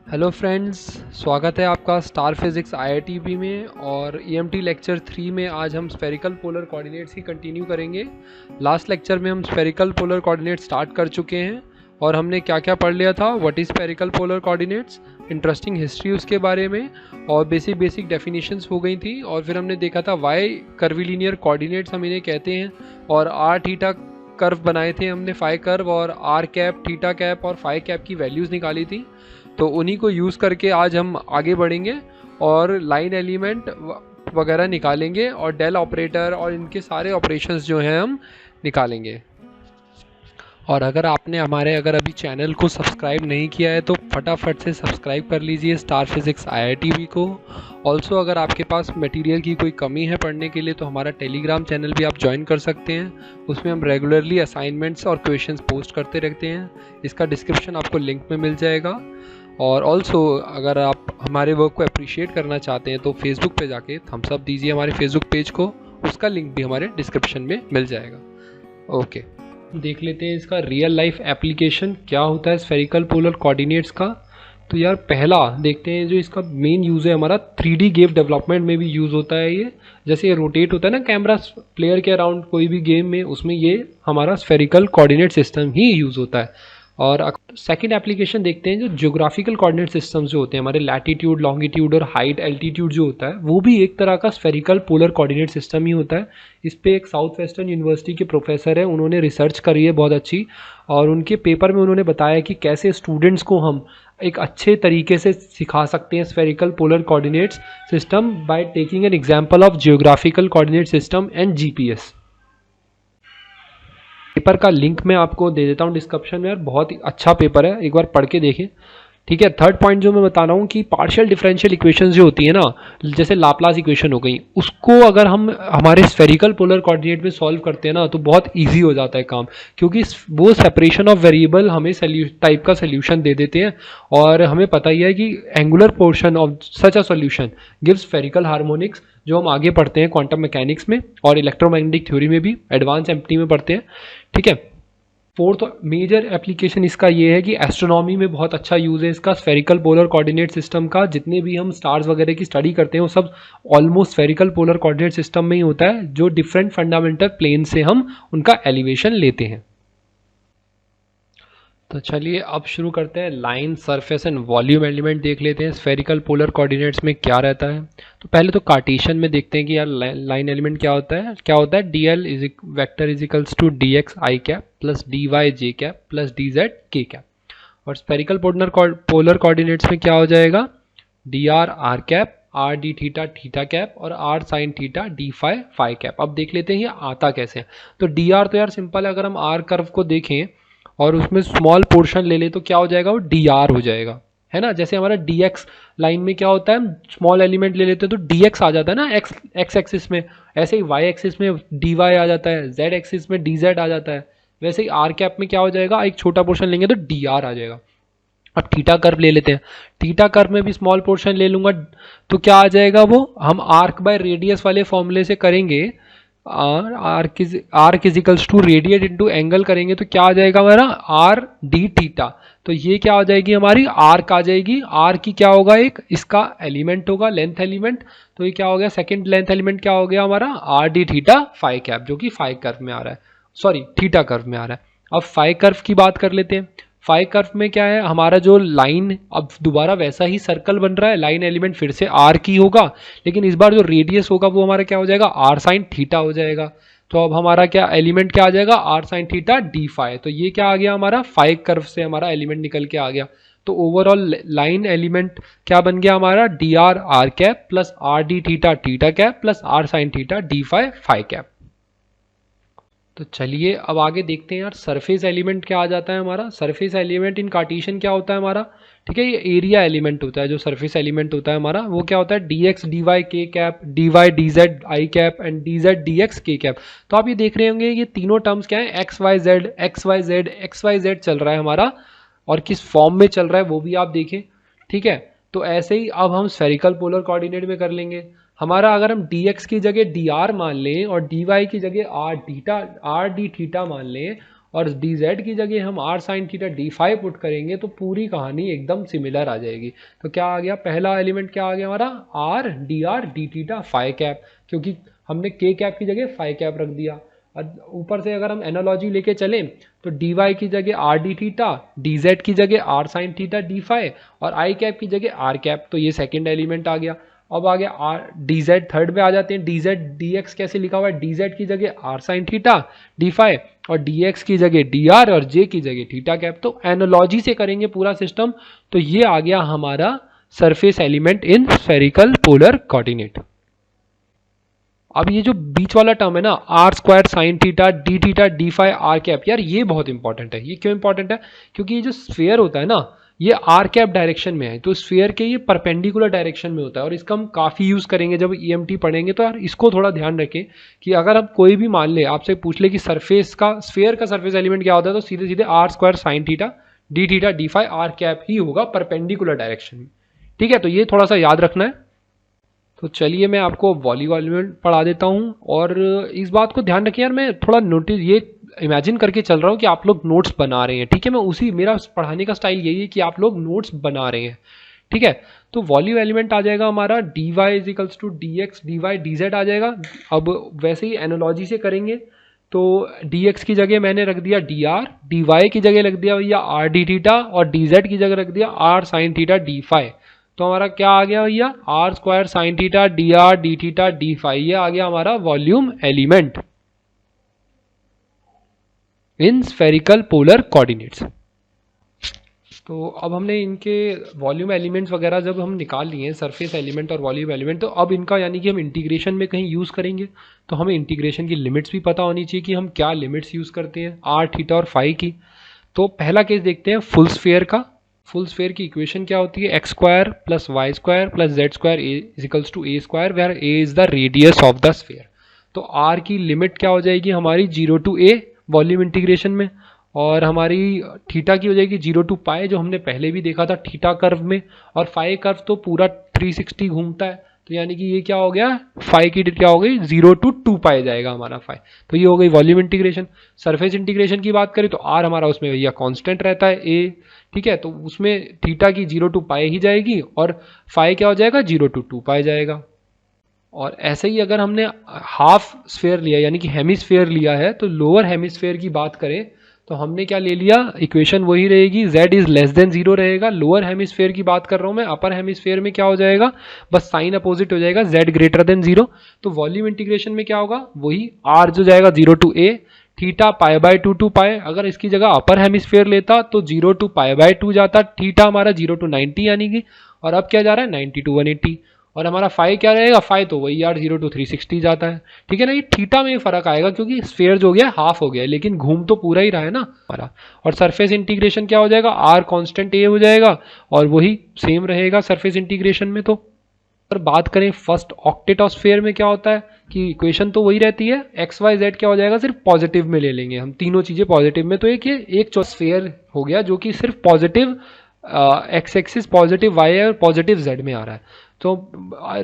Hello friends, स्वागत है आपका स्टार फिज़िक्स आईआईटीबी में। और ईएमटी लेक्चर 3 में आज हम स्फेरिकल पोलर कोऑर्डिनेट्स ही कंटिन्यू करेंगे। लास्ट लेक्चर में हम स्फेरिकल पोलर कोऑर्डिनेट्स स्टार्ट कर चुके हैं और हमने क्या क्या पढ़ लिया था। What is spherical polar coordinates, interesting history उसके बारे में, और बेसिक डेफिनेशंस हो गई थी। और फिर हमने देखा था वाई कर्विलीनियर कोऑर्डिनेट्स हम इन्हें कहते हैं, और आर थीटा कर्व बनाए थे हमने, फाई कर्व, और आर कैप, थीटा कैप और फाई कैप की वैल्यूज़ निकाली थी। तो उन्हीं को यूज़ करके आज हम आगे बढ़ेंगे और लाइन एलिमेंट वगैरह निकालेंगे और डेल ऑपरेटर और इनके सारे ऑपरेशंस जो हैं हम निकालेंगे। और अगर आपने अगर अभी चैनल को सब्सक्राइब नहीं किया है तो फटाफट से सब्सक्राइब कर लीजिए स्टार फिज़िक्स आईआईटीबी को। ऑल्सो अगर आपके पास मटेरियल की कोई कमी है पढ़ने के लिए तो हमारा टेलीग्राम चैनल भी आप ज्वाइन कर सकते हैं। उसमें हम रेगुलरली असाइनमेंट्स और क्वेश्चंस पोस्ट करते रहते हैं। इसका डिस्क्रिप्शन आपको लिंक में मिल जाएगा। और ऑल्सो अगर आप हमारे वर्क को अप्रिशिएट करना चाहते हैं तो फेसबुक पे जाके थम्स अप दीजिए हमारे फेसबुक पेज को, उसका लिंक भी हमारे डिस्क्रिप्शन में मिल जाएगा। ओके, देख लेते हैं इसका रियल लाइफ एप्लीकेशन क्या होता है स्फेरिकल पोलर कोऑर्डिनेट्स का। तो यार पहला देखते हैं, जो इसका मेन यूज़ है हमारा 3D गेम डेवलपमेंट में भी यूज़ होता है ये। जैसे ये रोटेट होता है ना कैमरा प्लेयर के अराउंड कोई भी गेम में, उसमें ये हमारा स्फेरिकल कोऑर्डिनेट सिस्टम ही यूज़ होता है। और सेकंड एप्लीकेशन देखते हैं, जो ज्योग्राफिकल कोऑर्डिनेट सिस्टम्स जो होते हैं हमारे, लैटिट्यूड, लॉन्गिट्यूड और हाइट, एल्टीट्यूड जो होता है वो भी एक तरह का स्फेरिकल पोलर कोऑर्डिनेट सिस्टम ही होता है। इस पे एक साउथ वेस्टर्न यूनिवर्सिटी के प्रोफेसर है, उन्होंने रिसर्च करी है बहुत अच्छी, और उनके पेपर में उन्होंने बताया कि कैसे स्टूडेंट्स को हम एक अच्छे तरीके से सिखा सकते हैं spherical polar coordinates system by taking an example of geographical coordinate system and GPS. Paper का लिंक मैं आपको दे देता हूँ डिस्क्रिप्शन में, बहुत ही अच्छा पेपर है, एक बार पढ़ के देखें। ठीक है, थर्ड पॉइंट जो मैं बता रहा हूँ कि पार्शियल डिफरेंशियल इक्वेशंस जो होती है ना, जैसे लाप्लास इक्वेशन हो गई, उसको अगर हम हमारे स्फेरिकल पोलर कोऑर्डिनेट में सॉल्व करते हैं ना तो बहुत इजी हो जाता है काम, क्योंकि वो सेपरेशन ऑफ वेरिएबल हमें टाइप का सोल्यूशन दे देते हैं। और हमें पता ही है कि angular portion of such a solution gives spherical harmonics, जो हम आगे पढ़ते हैं क्वांटम मैकेनिक्स में और इलेक्ट्रोमैग्नेटिक थ्योरी में भी, एडवांस एमटी में पढ़ते हैं। ठीक है, फोर्थ मेजर एप्लीकेशन इसका ये है कि एस्ट्रोनॉमी में बहुत अच्छा यूज़ है इसका स्फेरिकल पोलर कोऑर्डिनेट सिस्टम का। जितने भी हम स्टार्स वगैरह की स्टडी करते हैं वो सब almost spherical polar coordinate system में ही होता है, जो डिफरेंट फंडामेंटल प्लेन से हम उनका एलिवेशन लेते हैं। तो चलिए अब शुरू करते हैं। Line, surface and volume element देख लेते हैं स्फेरिकल पोलर कोऑर्डिनेट्स में क्या रहता है। तो पहले तो कार्टेशियन में देखते हैं कि यार लाइन एलिमेंट क्या होता है। D L is vector is equals to D X I cap plus D Y J cap plus D Z K cap. और स्फेरिकल पोलर कोऑर्डिनेट्स में क्या हो जाएगा, D are are cap, R D theta theta cap और R sine theta D phi phi cap. अब देख लेते हैं ये आता कैसे है। तो डी आर तो यार सिंपल है, अगर हम आर कर्व को देखें और उसमें स्मॉल पोर्शन ले ले तो क्या हो जाएगा, वो डी आर हो जाएगा, है ना। जैसे हमारा डी एक्स लाइन में क्या होता है, स्मॉल एलिमेंट ले लेते हैं तो डी एक्स आ जाता है ना एक्स एक्सिस में, ऐसे ही वाई एक्सिस में डी वाई आ जाता है, जेड एक्सिस में डी जेड आ जाता है। वैसे ही आर कैप में क्या हो जाएगा, एक छोटा पोर्शन लेंगे तो डी आर आ जाएगा। अब थीटा कर्व ले लेते हैं, थीटा कर्व में भी स्मॉल पोर्शन ले लूंगा तो क्या आ जाएगा, वो हम आर्क बाय रेडियस वाले फॉर्मूले से करेंगे, arc is equals to radius into angle करेंगे तो क्या आ जाएगा हमारा, आर डी थीटा। तो ये क्या हो जाएगी, हमारी आर्क आ जाएगी। आर की क्या होगा, एक इसका एलिमेंट होगा, लेंथ एलिमेंट। तो ये क्या हो गया, सेकंड लेंथ एलिमेंट क्या हो गया हमारा, r D theta phi cap, जो कि फाई कर्व में आ रहा है, सॉरी थीटा कर्व में आ रहा है। अब फाई कर्व की बात कर लेते हैं। फाई कर्व में क्या है हमारा, जो लाइन अब दोबारा वैसा ही सर्कल बन रहा है, लाइन एलिमेंट फिर से आर की होगा, लेकिन इस बार जो रेडियस होगा वो हमारा क्या हो जाएगा, आर साइन थीटा हो जाएगा। तो अब हमारा क्या एलिमेंट क्या आ जाएगा, r sine theta D phi. तो ये क्या आ गया हमारा, फाई कर्व से हमारा एलिमेंट निकल के आ गया। तो ओवरऑल लाइन एलिमेंट क्या बन गया हमारा, d are are cap plus r D theta theta cap plus r sine theta D phi phi cap. तो चलिए अब आगे देखते हैं यार, सरफेस एलिमेंट क्या आ जाता है हमारा। सरफेस एलिमेंट इन कार्टेशियन क्या होता है हमारा, ठीक है, ये एरिया एलिमेंट होता है। जो सरफेस एलिमेंट होता है हमारा वो क्या होता है, d x D y k cap, d Y D z i cap and d z d x k cap. तो आप ये देख रहे होंगे ये तीनों टर्म्स क्या है, x y z x y z x y z चल रहा है हमारा, और किस फॉर्म में चल रहा है वो भी आप देखें। ठीक है, तो ऐसे ही अब हम स्फेरिकल पोलर कोऑर्डिनेट में कर लेंगे। हमारा अगर हम dx की जगह dr मान लें और dy की जगह आर डी थीटा मान लें, और डी जेड की जगह हम r sine theta D phi put करेंगे तो पूरी कहानी एकदम सिमिलर आ जाएगी। तो क्या आ गया, पहला एलिमेंट क्या आ गया हमारा, r D theta phi cap, क्योंकि हमने के कैप की जगह फाई कैप रख दिया। ऊपर से अगर हम एनालॉजी लेके चलें तो डी वाई की जगह r D theta, d z की जगह r sine theta D phi और आई कैप की जगह आर कैप, तो ये सेकेंड एलिमेंट आ गया। अब आ गया आर डी जेड, थर्ड में आ जाते हैं। डी जेड डी एक्स कैसे लिखा हुआ है, डी जेड की जगह r sine theta D phi और डी एक्स की जगह डी आर और जे की जगह थीटा कैप। तो एनालॉजी से करेंगे पूरा सिस्टम, तो ये आ गया हमारा surface element in spherical polar coordinate. अब ये जो बीच वाला टर्म है ना, r square sine theta D phi are cap, यार ये बहुत इंपॉर्टेंट है। ये क्यों इंपॉर्टेंट है, क्योंकि ये जो स्फेयर होता है ना, ये आर कैप डायरेक्शन में है, तो स्फेयर के ये परपेंडिकुलर डायरेक्शन में होता है और इसका हम काफ़ी यूज़ करेंगे जब ईएमटी पढ़ेंगे। तो यार इसको थोड़ा ध्यान रखें कि अगर हम कोई भी मान ले, आपसे पूछ ले कि सरफेस का, स्फेयर का सरफेस एलिमेंट क्या होता है, तो सीधे सीधे R square sine theta D phi are cap ही होगा परपेंडिकुलर डायरेक्शन में। ठीक है, तो ये थोड़ा सा याद रखना है। तो चलिए मैं आपको वॉलीबॉल एलिमेंट पढ़ा देता हूँ, और इस बात को ध्यान रखिए यार, मैं थोड़ा नोटिस ये इमेजिन करके चल रहा हूँ कि आप लोग नोट्स बना रहे हैं। ठीक है, मैं उसी, मेरा पढ़ाने का स्टाइल यही है कि आप लोग नोट्स बना रहे हैं। ठीक है, तो वॉल्यूम एलिमेंट आ जाएगा हमारा D Y is equals to D x D Y D Z आ जाएगा। अब वैसे ही एनालॉजी से करेंगे तो डी एक्स की जगह मैंने रख दिया डी आर, डी वाई की जगह रख दिया भैया आर डी थीटा और डी जेड की जगह रख दिया r sine theta D phi. तो हमारा क्या आ गया भैया, r square sine theta d r D theta D phi, ये आ गया हमारा volume element in spherical polar coordinates. तो अब हमने इनके वॉल्यूम एलिमेंट्स वगैरह जब हम निकाल लिए, सरफेस एलिमेंट और वॉल्यूम एलिमेंट, तो अब इनका यानी कि हम इंटीग्रेशन में कहीं यूज़ करेंगे, तो हमें इंटीग्रेशन की लिमिट्स भी पता होनी चाहिए कि हम क्या लिमिट्स यूज़ करते हैं आर थीटा और फाई की। तो पहला केस देखते हैं फुल स्फेयर का। फुल स्फेयर की इक्वेशन क्या होती है, x square plus y square plus z square equals to a square, where a is the radius of the sphere. तो आर की लिमिट क्या हो जाएगी हमारी, 0 टू ए वॉल्यूम इंटीग्रेशन में, और हमारी थीटा की हो जाएगी 0 टू पाई, जो हमने पहले भी देखा था थीटा कर्व में, और फाई कर्व तो पूरा 360 घूमता है, तो यानी कि ये क्या हो गया, फाई की क्या हो गई, 0 टू 2 पाई जाएगा हमारा फाई। तो ये हो गई वॉल्यूम इंटीग्रेशन। सरफेस इंटीग्रेशन की बात करें तो आर हमारा उसमें भैया कांस्टेंट रहता है ए, ठीक है, तो उसमें थीटा की 0 टू पाई ही जाएगी और फाई क्या हो जाएगा, 0 टू 2 पाई जाएगा। और ऐसे ही अगर हमने हाफ स्फेयर लिया यानी कि हेमिस्फेयर लिया है, तो लोअर हेमिस्फेयर की बात करें तो हमने क्या ले लिया, इक्वेशन वही रहेगी, z इज लेस देन 0 रहेगा। लोअर हेमिस्फेयर की बात कर रहा हूं मैं, अपर हेमिस्फेयर में क्या हो जाएगा, बस साइन अपोजिट हो जाएगा, z ग्रेटर देन 0। तो वॉल्यूम इंटीग्रेशन में क्या होगा, वही r जो जाएगा 0 to a, theta pi by 2 to pi, अगर इसकी जगह अपर हेमिस्फेयर लेता तो 0 टू पाई बाय 2 जाता, थीटा हमारा 0 टू 90 यानी कि, और अब क्या जा रहा है 90 टू 180, और हमारा फाई क्या रहेगा, फाई तो वही यार 0 टू 360 जाता है। ठीक है ना, ये थीटा में फर्क आएगा क्योंकि स्फेयर जो हो गया हाफ हो गया, लेकिन घूम तो पूरा ही रहा है ना हमारा। और सरफेस इंटीग्रेशन क्या हो जाएगा, आर कांस्टेंट ए हो जाएगा और वही सेम रहेगा सरफेस इंटीग्रेशन में। तो अगर बात करें फर्स्ट ऑक्टेट ऑफ स्फेयर में क्या होता है कि इक्वेशन तो वही रहती है, एक्स वाई जेड क्या हो जाएगा, सिर्फ पॉजिटिव में ले लेंगे हम, तीनों चीजें पॉजिटिव में। तो एक स्फेयर हो गया जो कि सिर्फ positive x axis positive y और पॉजिटिव जेड में आ रहा है। तो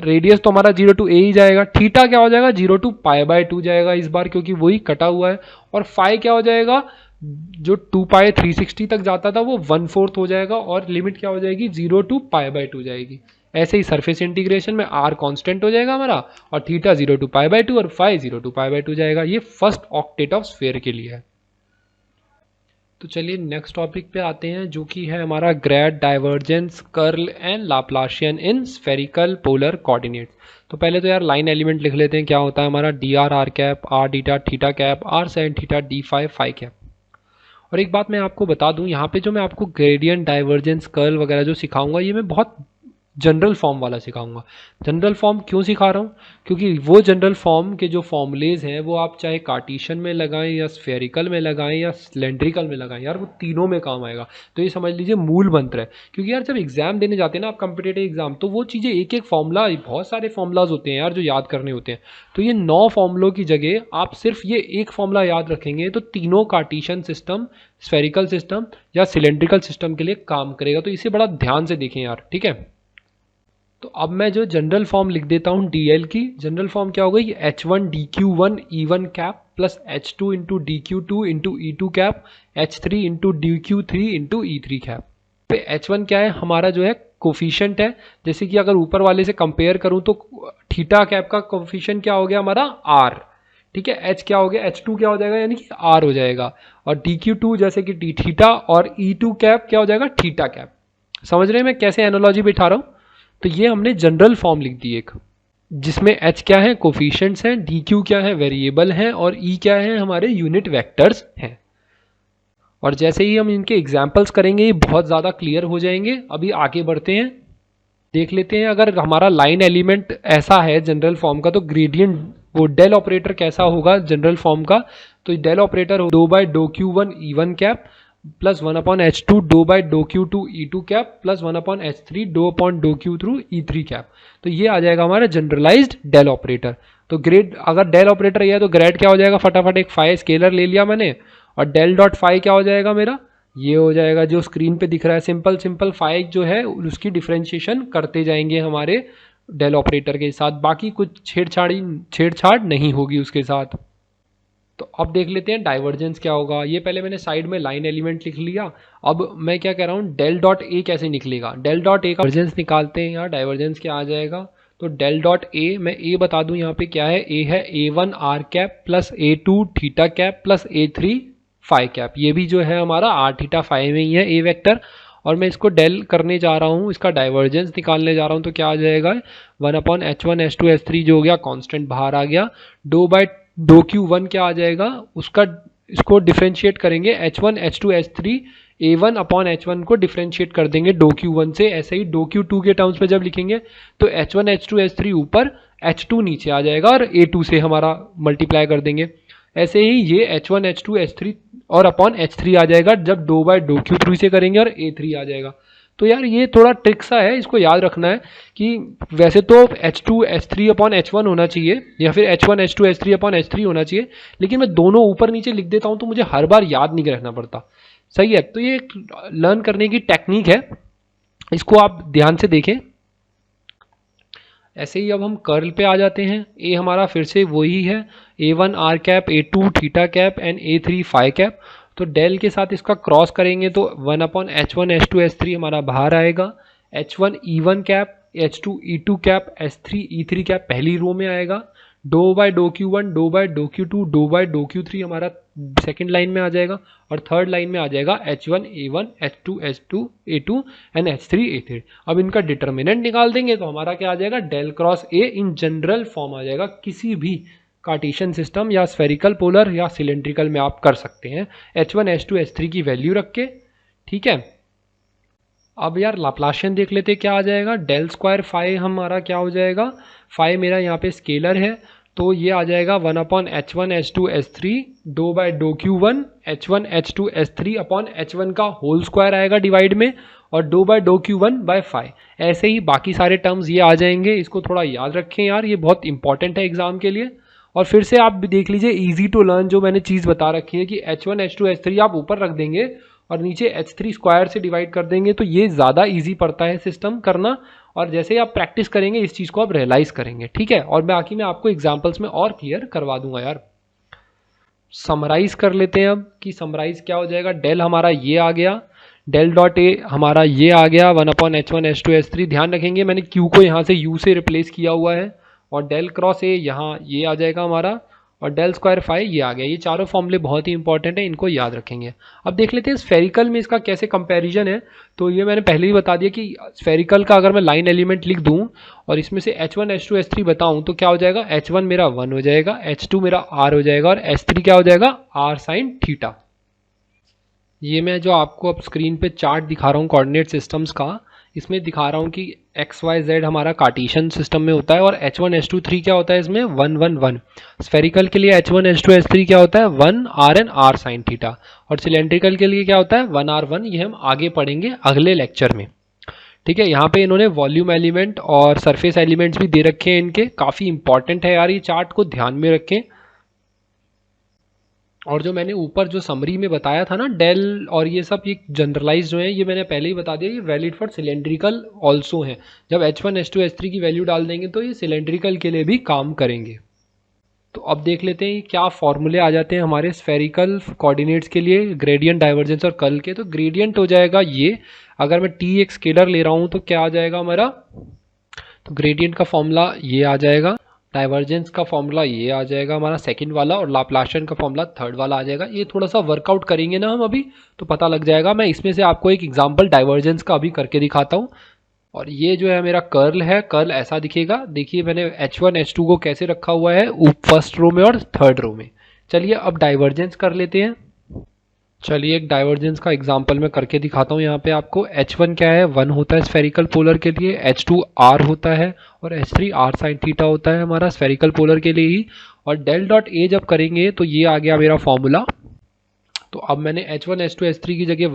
रेडियस तो हमारा 0 टू ए ही जाएगा, थीटा क्या हो जाएगा 0 टू पाई बाय 2 जाएगा इस बार क्योंकि वही कटा हुआ है, और फाई क्या हो जाएगा, जो 2 पाई 360 तक जाता था वो 1/4 हो जाएगा, और लिमिट क्या हो जाएगी 0 टू पाई बाय 2 जाएगी। ऐसे ही सरफेस इंटीग्रेशन में आर कांस्टेंट हो जाएगा हमारा, और थीटा 0 टू पाई बाय 2 और फाई 0 टू पाई बाय 2 जाएगा। ये फर्स्ट ऑक्टेट ऑफ स्फेयर के लिए है। तो चलिए नेक्स्ट टॉपिक पे आते हैं जो कि है हमारा grade, divergence, curl and Laplacian in spherical polar coordinates. तो पहले तो यार लाइन एलिमेंट लिख लेते हैं, क्या होता है हमारा d are are cap, r d theta cap, r sine theta D phi phi cap. और एक बात मैं आपको बता दूं, यहाँ पे जो मैं आपको ग्रेडियंट, डाइवर्जेंस, कर्ल वगैरह जो सिखाऊंगा ये मैं बहुत जनरल फॉर्म वाला सिखाऊंगा। जनरल फॉर्म क्यों सिखा रहा हूँ, क्योंकि वो जनरल फॉर्म के जो फॉर्मूलेज हैं वो आप चाहे कार्टेशियन में लगाएं या स्फेरिकल में लगाएं या सिलेंड्रिकल में लगाएं, यार वो तीनों में काम आएगा। तो ये समझ लीजिए मूल मंत्र है, क्योंकि यार जब एग्जाम देने जाते हैं ना आप कॉम्पिटिटिव एग्जाम, तो वो चीज़ें एक एक फॉर्मूला, बहुत सारे फॉर्मूलाज होते हैं यार जो याद करने होते हैं। तो ये 9 फॉर्मूलों की जगह आप सिर्फ ये एक फॉर्मूला याद रखेंगे तो तीनों कार्टेशियन सिस्टम, स्फेरिकल सिस्टम या सिलेंड्रिकल सिस्टम के लिए काम करेगा। तो इसे बड़ा ध्यान से देखें यार, ठीक है। तो अब मैं जो जनरल फॉर्म लिख देता हूँ डीएल की, जनरल फॉर्म क्या हो गई, H1 DQ1 E1 cap plus H2 into DQ2 into E2 cap, H3 into DQ3 into E3 cap. पे H1 क्या है हमारा जो है कोफिशिएंट है, जैसे कि अगर ऊपर वाले से कंपेयर करूं तो थीटा कैप का कोफिशिएंट क्या हो गया हमारा R, ठीक है। H क्या हो गया, H2 क्या हो जाएगा यानी कि R हो जाएगा, और DQ2 जैसे कि डी थीटा, और E2 कैप क्या हो जाएगा थीटा कैप। समझ रहे हैं मैं कैसे एनालॉजी बिठा रहा हूं? तो ये हमने जनरल फॉर्म लिख दी एक, जिसमें H क्या है कोफिशिएंट्स हैं, DQ क्या है वेरिएबल हैं, और E क्या है हमारे यूनिट वेक्टर्स हैं। और जैसे ही हम इनके एग्जाम्पल्स करेंगे ये बहुत ज़्यादा क्लियर हो जाएंगे। अभी आगे बढ़ते हैं, देख लेते हैं अगर हमारा लाइन एलिमेंट ऐसा है जनरल फॉर्म का तो ग्रेडियंट वो डेल ऑपरेटर कैसा होगा जनरल फॉर्म का। तो डेल ऑपरेटर दो बाई डो Q1 E1 cap plus 1/H2 डो बाई डो Q2 E2 cap plus 1/H3 डो अपॉन डो Q3 E3 कैप। तो ये आ जाएगा हमारा जनरलाइज्ड डेल ऑपरेटर। तो ग्रेड अगर डेल ऑपरेटर ये है तो ग्रेड क्या हो जाएगा, फटाफट एक फाई स्केलर ले लिया मैंने, और डेल डॉट फाई क्या हो जाएगा मेरा, ये हो जाएगा जो स्क्रीन पे दिख रहा है सिंपल फाई जो है उसकी डिफ्रेंशिएशन करते जाएंगे हमारे डेल ऑपरेटर के साथ, बाकी कुछ छेड़छाड़ नहीं होगी उसके साथ। तो अब देख लेते हैं डाइवर्जेंस क्या होगा। ये पहले मैंने साइड में लाइन एलिमेंट लिख लिया। अब मैं क्या कह रहा हूँ, डेल डॉट ए कैसे निकलेगा, डेल डॉट ए का डाइवर्जेंस निकालते हैं। यहाँ डाइवर्जेंस क्या आ जाएगा, तो डेल डॉट ए, मैं ए बता दूं यहाँ पे क्या है, ए है A1 R cap plus A2 theta cap plus A3 phi cap. ये भी जो है हमारा R थीटा फाई में ही है ए वेक्टर, और मैं इसको डेल करने जा रहा हूँ, इसका डाइवर्जेंस निकालने जा रहा हूँ। तो क्या आ जाएगा 1/H1 H2 H3 जो हो गया कांस्टेंट बाहर आ गया, डो बाई डो Q1 क्या आ जाएगा उसका, इसको डिफ्रेंशिएट करेंगे H1 H2 H3 A1 upon H1 को डिफ्रेंशिएट कर देंगे डो Q1 से। ऐसे ही डो Q2 के टर्म्स में जब लिखेंगे तो H1 H2 H3 ऊपर, H2 नीचे आ जाएगा, और A2 से हमारा मल्टीप्लाई कर देंगे। ऐसे ही ये H1 H2 H3 और अपॉन H3 आ जाएगा जब डो बाई डो Q3 से करेंगे, और A3 आ जाएगा। तो यार ये थोड़ा ट्रिक सा है, इसको याद रखना है कि वैसे तो H2 H3 अपॉन H1 होना चाहिए, या फिर H1 H2 H3 upon H3 होना चाहिए, लेकिन मैं दोनों ऊपर नीचे लिख देता हूँ तो मुझे हर बार याद नहीं रखना पड़ता। सही है, तो ये लर्न करने की टेक्निक है, इसको आप ध्यान से देखें। ऐसे ही अब हम कर्ल पे आ जाते हैं। ए हमारा फिर से वही है, A1 R cap, A2 theta cap and A3 phi cap. तो डेल के साथ इसका क्रॉस करेंगे तो 1/H1 H2 H3 हमारा बाहर आएगा, H1 E1 cap, H2 E2 cap, H3 E3 cap पहली रो में आएगा, डो बाई डो Q1 डो बाई डो Q2 dough by dough Q3 हमारा सेकेंड लाइन में आ जाएगा, और थर्ड लाइन में आ जाएगा H1 A1 H2 H2 A2 and H3 A3। अब इनका डिटर्मिनेंट निकाल देंगे तो हमारा क्या आ जाएगा, del cross A in general form आ जाएगा। किसी भी कार्टेशियन सिस्टम या स्फेरिकल पोलर या सिलेंड्रिकल में आप कर सकते हैं H1 H2 H3 की वैल्यू रख के, ठीक है। अब यार लाप्लाशियन देख लेते क्या आ जाएगा, डेल स्क्वायर फाई हमारा क्या हो जाएगा, फाई मेरा यहाँ पे स्केलर है तो ये आ जाएगा 1/H1 H2 H3 dough by डो Q1 H1 H2 H3 upon H1 का होल स्क्वायर आएगा डिवाइड में, और डो बाई डो Q1 बाय फाई। ऐसे ही बाकी सारे टर्म्स ये आ जाएंगे, इसको थोड़ा याद रखें यार, ये बहुत इंपॉर्टेंट है एग्जाम के लिए। और फिर से आप देख लीजिए इजी टू लर्न जो मैंने चीज़ बता रखी है कि H1 H2 H3 आप ऊपर रख देंगे और नीचे H3 स्क्वायर से डिवाइड कर देंगे, तो ये ज़्यादा इजी पड़ता है सिस्टम करना। और जैसे ही आप प्रैक्टिस करेंगे इस चीज़ को आप रियलाइज़ करेंगे, ठीक है। और बाकी मैं आपको एग्जाम्पल्स में और क्लियर करवा दूंगा यार। समराइज कर लेते हैं अब कि समराइज क्या हो जाएगा, डेल हमारा ये आ गया, डेल डॉट ए हमारा ये आ गया 1/H1 H2 H3। ध्यान रखेंगे मैंने Q को यहाँ से U से रिप्लेस किया हुआ है, और डेल क्रॉस ए यहाँ ये आ जाएगा हमारा, और डेल स्क्वायर फाई ये आ गया। ये चारों फॉर्मूले बहुत ही इंपॉर्टेंट है, इनको याद रखेंगे। अब देख लेते हैं स्फेरिकल में इसका कैसे कंपैरिजन है। तो ये मैंने पहले ही बता दिया कि स्फेरिकल का अगर मैं लाइन एलिमेंट लिख दूं और इसमें से H1 H2 H3 बताऊं तो क्या हो जाएगा, H1 मेरा 1 हो जाएगा, H2 मेरा R हो जाएगा, और H3 क्या हो जाएगा R साइन थीटा। ये मैं जो आपको अब स्क्रीन पे चार्ट दिखा रहा हूँ कोऑर्डिनेट सिस्टम्स का, इसमें दिखा रहा हूँ कि XYZ हमारा कार्टेशियन सिस्टम में होता है, और H1 H2 3 क्या होता है इसमें 1 1 1। स्फेरिकल के लिए H1 H2 H3 क्या होता है 1 R and R sine theta, और सिलेंड्रिकल के लिए क्या होता है 1 R 1। ये हम आगे पढ़ेंगे अगले लेक्चर में, ठीक है। यहाँ पे इन्होंने वॉल्यूम एलिमेंट और सरफेस एलिमेंट्स भी दे रखे हैं इनके, काफ़ी इंपॉर्टेंट है यार, ये चार्ट को ध्यान में रखें। और जो मैंने ऊपर जो समरी में बताया था ना डेल और ये सब, ये जनरलाइज जो है, ये मैंने पहले ही बता दिया, ये वैलिड फॉर सिलेंड्रिकल ऑल्सो है। जब H1 H2 H3 की वैल्यू डाल देंगे तो ये सिलेंड्रिकल के लिए भी काम करेंगे। तो अब देख लेते हैं क्या फॉर्मूले आ जाते हैं हमारे स्फेरिकल कोऑर्डिनेट्स के लिए ग्रेडियंट, डाइवर्जेंस और कर्ल के। तो ग्रेडियंट हो जाएगा ये, अगर मैं टी एक स्केलर ले रहा हूँ तो क्या आ जाएगा हमारा, तो ग्रेडियंट का फॉर्मूला ये आ जाएगा, डाइवर्जेंस का फॉर्मूला ये आ जाएगा हमारा सेकंड वाला, और लाप्लाशियन का फॉर्मूला थर्ड वाला आ जाएगा। ये थोड़ा सा वर्कआउट करेंगे ना हम अभी तो पता लग जाएगा। मैं इसमें से आपको एक एग्जांपल डाइवर्जेंस का अभी करके दिखाता हूँ। और ये जो है मेरा कर्ल है, कर्ल ऐसा दिखेगा। देखिए मैंने H1 H2 को कैसे रखा हुआ है फर्स्ट रो में और थर्ड रो में। चलिए अब डाइवर्जेंस कर लेते हैं। चलिए एक डाइवर्जेंस का एग्जांपल मैं करके दिखाता हूँ। यहाँ पे आपको H1 क्या है, 1 होता है स्फेरिकल पोलर के लिए, H2 R होता है और H3 R sin थीटा होता है हमारा स्फेरिकल पोलर के लिए ही। और डेल डॉट ए जब करेंगे तो ये आ गया मेरा फॉर्मूला। तो अब मैंने H1 H2 H3 की जगह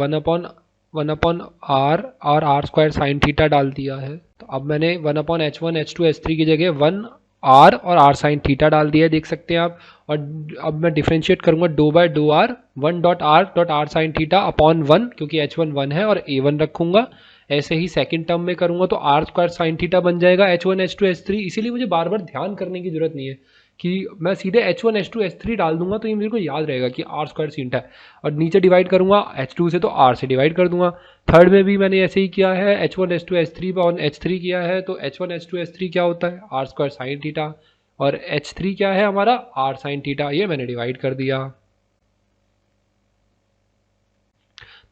वन अपॉन आर और आर स्क्वायर साइन थीटा डाल दिया है। तो अब मैंने 1/H1 H2 H3 की जगह 1 आर और आर साइन थीटा डाल दिया है, देख सकते हैं आप। और अब मैं डिफ्रेंशिएट करूंगा डो बाय डो r, 1 dot r sine theta upon 1, क्योंकि H1 1 है और A1 रखूंगा। ऐसे ही सेकंड टर्म में करूंगा तो आर स्क्वायर साइन थीटा बन जाएगा H1 H2 H3। इसीलिए मुझे बार बार ध्यान करने की जरूरत नहीं है कि मैं सीधे H1 H2 H3 डाल दूंगा तो ये मेरे को याद रहेगा कि आर स्क्वायर सीटा है। और नीचे डिवाइड करूंगा H2 से तो R से डिवाइड कर दूंगा। थर्ड में भी मैंने ऐसे ही किया है, H1 H2 H3 on H3 किया है तो H1 H2 H3 क्या होता है, आर स्क्वायर साइन थीटा, और H3 क्या है हमारा, आर साइन थीटा। ये मैंने डिवाइड कर दिया।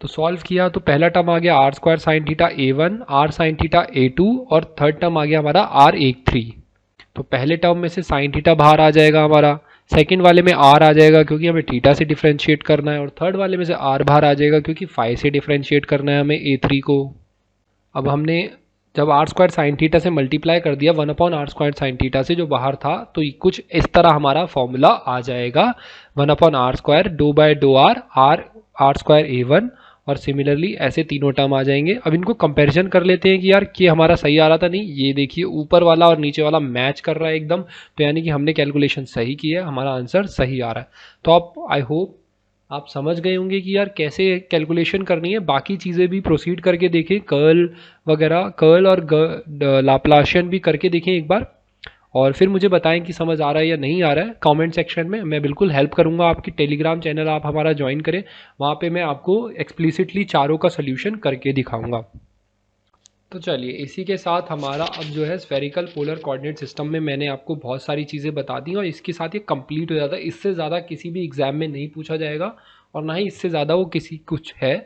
तो सॉल्व किया तो पहला टर्म आ गया r square sine theta A1, r sine theta A2 और थर्ड टर्म आ गया हमारा R13। तो पहले टर्म में से साइन थीटा बाहर आ जाएगा हमारा, सेकंड वाले में आर आ जाएगा क्योंकि हमें थीटा से डिफरेंशिएट करना है, और थर्ड वाले में से आर बाहर आ जाएगा क्योंकि फाई से डिफरेंशिएट करना है हमें A3 को। अब हमने जब आर स्क्वायर साइन थीटा से मल्टीप्लाई कर दिया 1/r² साइन थीटा से जो बाहर था, तो कुछ इस तरह हमारा फॉर्मूला आ जाएगा 1/r² डो बाय डो आर, आर स्क्वायर A1, और सिमिलरली ऐसे तीनों टर्म आ जाएंगे। अब इनको कंपैरिजन कर लेते हैं कि यार ये हमारा सही आ रहा था नहीं, ये देखिए ऊपर वाला और नीचे वाला मैच कर रहा है एकदम, तो यानी कि हमने कैलकुलेशन सही की है, हमारा आंसर सही आ रहा है। तो आप आई होप आप समझ गए होंगे कि यार कैसे कैलकुलेशन करनी है। बाकी चीज़ें भी प्रोसीड करके देखें, कर्ल वगैरह, कर्ल और लाप्लाशियन भी करके देखें एक बार, और फिर मुझे बताएं कि समझ आ रहा है या नहीं आ रहा है कमेंट सेक्शन में। मैं बिल्कुल हेल्प करूंगा आपकी। टेलीग्राम चैनल आप हमारा ज्वाइन करें, वहाँ पे मैं आपको एक्सप्लिसिटली चारों का सोल्यूशन करके दिखाऊंगा। तो चलिए इसी के साथ हमारा अब जो है स्फेरिकल पोलर कोऑर्डिनेट सिस्टम में मैंने आपको बहुत सारी चीज़ें बता दी और इसके साथ ये कंप्लीट हो जाता है। इससे ज़्यादा किसी भी एग्ज़ाम में नहीं पूछा जाएगा और ना ही इससे ज़्यादा वो किसी कुछ है।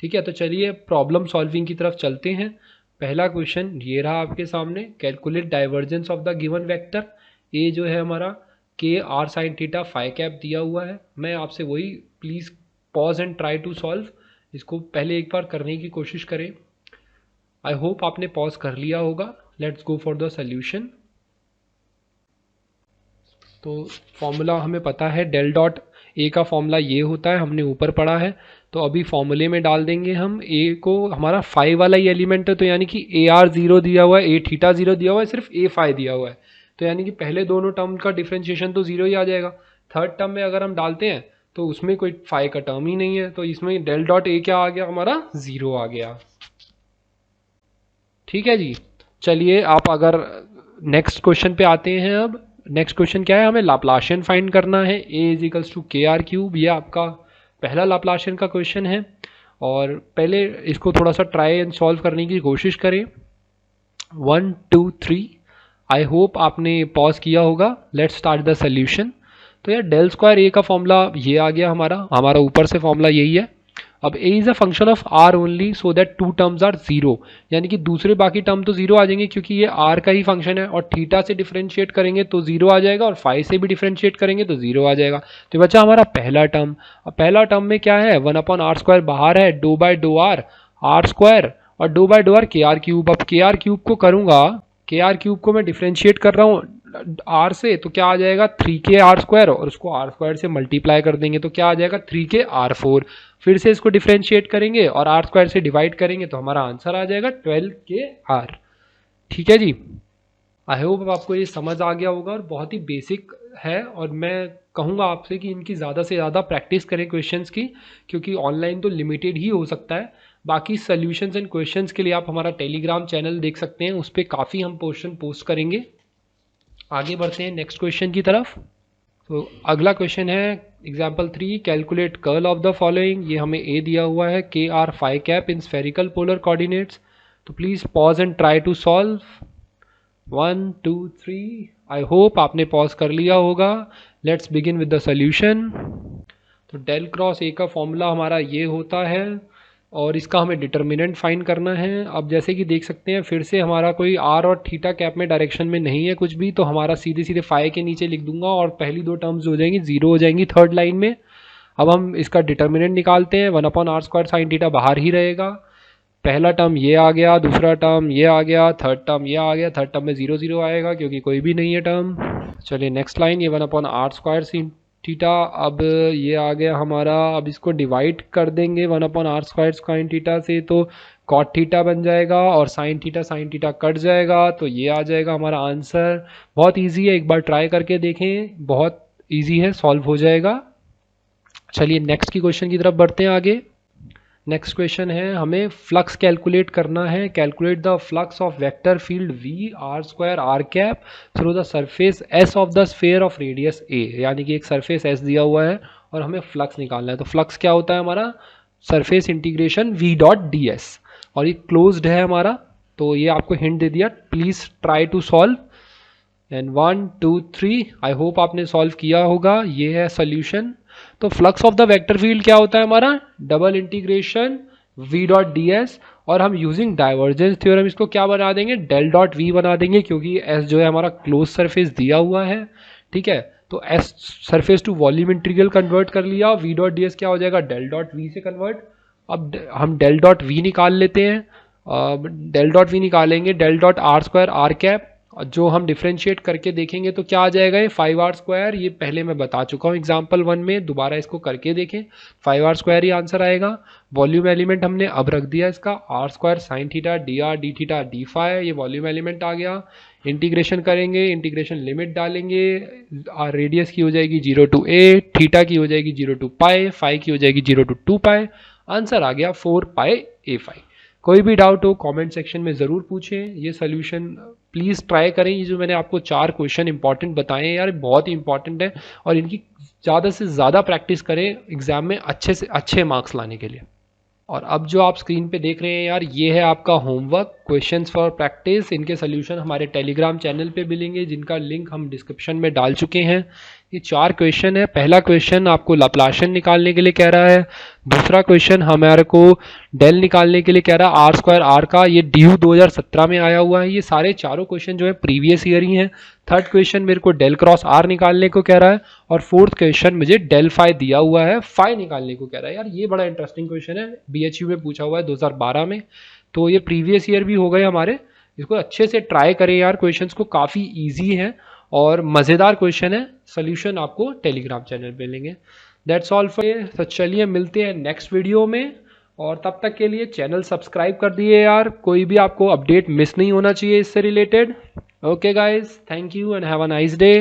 ठीक है, तो चलिए प्रॉब्लम सॉल्विंग की तरफ चलते हैं। पहला क्वेश्चन ये रहा आपके सामने, calculate divergence of the given vector. A जो है हमारा K R sine theta phi cap दिया हुआ है। मैं आपसे वही, please pause and try to solve. इसको पहले एक बार करने की कोशिश करें। आई होप आपने पॉज कर लिया होगा। Let's go for the solution. तो फॉर्मूला हमें पता है, डेल डॉट ए का फॉर्मूला ये होता है, हमने ऊपर पढ़ा है। तो अभी फॉर्मूले में डाल देंगे हम ए को, हमारा फाई वाला ही एलिमेंट है तो यानी कि ए आर 0 दिया हुआ है, ए थीटा 0 दिया हुआ है, सिर्फ ए फाई दिया हुआ है। तो यानी कि पहले दोनों टर्म का डिफ्रेंशिएशन तो 0 ही आ जाएगा। थर्ड टर्म में अगर हम डालते हैं तो उसमें कोई फाई का टर्म ही नहीं है, तो इसमें डेल डॉट ए क्या आ गया हमारा, 0 आ गया। ठीक है जी। चलिए आप अगर नेक्स्ट क्वेश्चन पे आते हैं। अब नेक्स्ट क्वेश्चन क्या है, हमें लाप्लाशियन फाइंड करना है। ए इज इक्वल्स टू के आर क्यूब, ये आपका पहला लाप्लाशियन का क्वेश्चन है। और पहले इसको थोड़ा सा ट्राई एंड सॉल्व करने की कोशिश करें। 1 2 3। आई होप आपने पॉज किया होगा। Let's start the solution. तो यार डेल स्क्वायर ए का फॉर्मूला ये आ गया हमारा ऊपर से फॉर्मूला यही है। अब a is a function of r only so that two terms are 0, यानी कि दूसरे बाकी टर्म तो 0 आ जाएंगे क्योंकि ये r का ही फंक्शन है, और थीटा से डिफरेंशिएट करेंगे तो 0 आ जाएगा, और फाई से भी डिफरेंशिएट करेंगे तो 0 आ जाएगा। तो बच्चा हमारा पहला टर्म। अब पहला टर्म में क्या है, 1/r² बाहर है, डो बाय डो आर आर स्क्वायर, और डो बाय डो आर के आर क्यूब। अब के आर क्यूब को करूंगा, के आर क्यूब को मैं डिफरेंशिएट कर रहा हूँ आर से, तो क्या आ जाएगा 3k r², और उसको r² से मल्टीप्लाई कर देंगे तो क्या आ जाएगा 3k r4। फिर से इसको डिफरेंशिएट करेंगे और r² से डिवाइड करेंगे तो हमारा आंसर आ जाएगा 12kr। ठीक है जी। आई होप आपको ये समझ आ गया होगा और बहुत ही बेसिक है, और मैं कहूँगा आपसे कि इनकी ज़्यादा से ज़्यादा प्रैक्टिस करें क्वेश्चंस की, क्योंकि ऑनलाइन तो लिमिटेड ही हो सकता है। बाकी सॉल्यूशंस एंड क्वेश्चंस के लिए आप हमारा टेलीग्राम चैनल देख सकते हैं, उस पर काफ़ी हम क्वेश्चन पोस्ट करेंगे। आगे बढ़ते हैं नेक्स्ट क्वेश्चन की तरफ। तो अगला क्वेश्चन है example 3, calculate curl of the following. ये हमें ए दिया हुआ है K R phi cap in spherical polar coordinates. तो please pause and try to solve. 1 2 3। I hope आपने पॉज कर लिया होगा। Let's begin with the solution. तो डेल क्रॉस ए का फॉर्मूला हमारा ये होता है और इसका हमें डिटर्मिनेंट फाइंड करना है। अब जैसे कि देख सकते हैं फिर से हमारा कोई आर और थीटा कैप में डायरेक्शन में नहीं है कुछ भी, तो हमारा सीधे सीधे फाई के नीचे लिख दूंगा और पहली दो टर्म्स हो जाएंगी जीरो हो जाएंगी थर्ड लाइन में। अब हम इसका डिटर्मिनेंट निकालते हैं। 1/r² साइन थीटा बाहर ही रहेगा। पहला टर्म ये आ गया, दूसरा टर्म ये आ गया, थर्ड टर्म ये आ गया। थर्ड टर्म में 0 0 आएगा क्योंकि कोई भी नहीं है टर्म। चलिए नेक्स्ट लाइन, ये 1/r² sin थीटा। अब ये आ गया हमारा, अब इसको डिवाइड कर देंगे 1/r² साइन थीटा से, तो कॉट थीटा बन जाएगा और साइन थीटा कट जाएगा, तो ये आ जाएगा हमारा आंसर। बहुत इजी है, एक बार ट्राई करके देखें, बहुत इजी है, सॉल्व हो जाएगा। चलिए नेक्स्ट की क्वेश्चन की तरफ बढ़ते हैं आगे। नेक्स्ट क्वेश्चन है, हमें फ्लक्स कैलकुलेट करना है। Calculate the flux of vector field v r² r through the surface s of the sphere of radius a। यानी कि एक सरफेस s दिया हुआ है और हमें फ्लक्स निकालना है। तो फ्लक्स क्या होता है हमारा, सरफेस इंटीग्रेशन v.ds, और ये क्लोज्ड है हमारा, तो ये आपको हिंट दे दिया। Please try to solve. And 1 2 3। I hope आपने सॉल्व किया होगा। ये है सोल्यूशन। तो flux of the vector field क्या होता है हमारा, डबल इंटीग्रेशन v.ds, और हम यूजिंग डाइवर्जेंस थ्योरम इसको क्या बना देंगे, डेल डॉट वी बना देंगे, क्योंकि s जो है हमारा क्लोज सरफेस दिया हुआ है। ठीक है, तो s surface to volume integral convert कर लिया, v.ds क्या हो जाएगा, डेल डॉट वी से कन्वर्ट। अब हम डेल डॉट वी निकाल लेते हैं। डेल डॉट वी निकालेंगे, डेल डॉट r² r, जो हम डिफ्रेंशिएट करके देखेंगे तो क्या आ जाएगा, ये 5r²। ये पहले मैं बता चुका हूँ एग्जाम्पल 1 में, दोबारा इसको करके देखें, 5r² ही आंसर आएगा। वॉल्यूम एलिमेंट हमने अब रख दिया इसका, r² sine theta dr d theta d phi, ये वॉल्यूम एलिमेंट आ गया। इंटीग्रेशन करेंगे, इंटीग्रेशन लिमिट डालेंगे, रेडियस की हो जाएगी 0 to a, थीटा की हो जाएगी 0 to पाई, फाई की हो जाएगी 0 to 2 पाई। आंसर आ गया 4 पाई a फाई। कोई भी डाउट हो कमेंट सेक्शन में ज़रूर पूछें। ये सोल्यूशन प्लीज़ ट्राई करें। ये जो मैंने आपको 4 क्वेश्चन इंपॉर्टेंट बताए हैं यार, बहुत ही इंपॉर्टेंट है, और इनकी ज़्यादा से ज़्यादा प्रैक्टिस करें एग्ज़ाम में अच्छे से अच्छे मार्क्स लाने के लिए। और अब जो आप स्क्रीन पे देख रहे हैं यार, ये है आपका होमवर्क, क्वेश्चंस फॉर प्रैक्टिस। इनके सोल्यूशन हमारे टेलीग्राम चैनल पे मिलेंगे, जिनका लिंक हम डिस्क्रिप्शन में डाल चुके हैं। ये 4 क्वेश्चन है। पहला क्वेश्चन आपको लाप्लाशियन निकालने के लिए कह रहा है। दूसरा क्वेश्चन हमारे को डेल निकालने के लिए कह रहा है r² r का, ये DU 2017 में आया हुआ है। ये सारे चारों क्वेश्चन जो है प्रीवियस ईयर ही हैं। थर्ड क्वेश्चन मेरे को डेल क्रॉस r निकालने को कह रहा है, और फोर्थ क्वेश्चन मुझे डेल फाई दिया हुआ है, फाई निकालने को कह रहा है। यार ये बड़ा इंटरेस्टिंग क्वेश्चन है, BHU में पूछा हुआ है 2012 में, तो ये प्रीवियस ईयर भी हो गए हमारे। इसको अच्छे से ट्राई करें यार, क्वेश्चंस को काफ़ी ईजी है और मज़ेदार क्वेश्चन है। सोल्यूशन आपको टेलीग्राम चैनल पे मिलेंगे। दैट्स ऑल फॉर ये। तो चलिए मिलते हैं नेक्स्ट वीडियो में, और तब तक के लिए चैनल सब्सक्राइब कर दिए यार, कोई भी आपको अपडेट मिस नहीं होना चाहिए इससे related. Okay guys, thank you and have a nice day.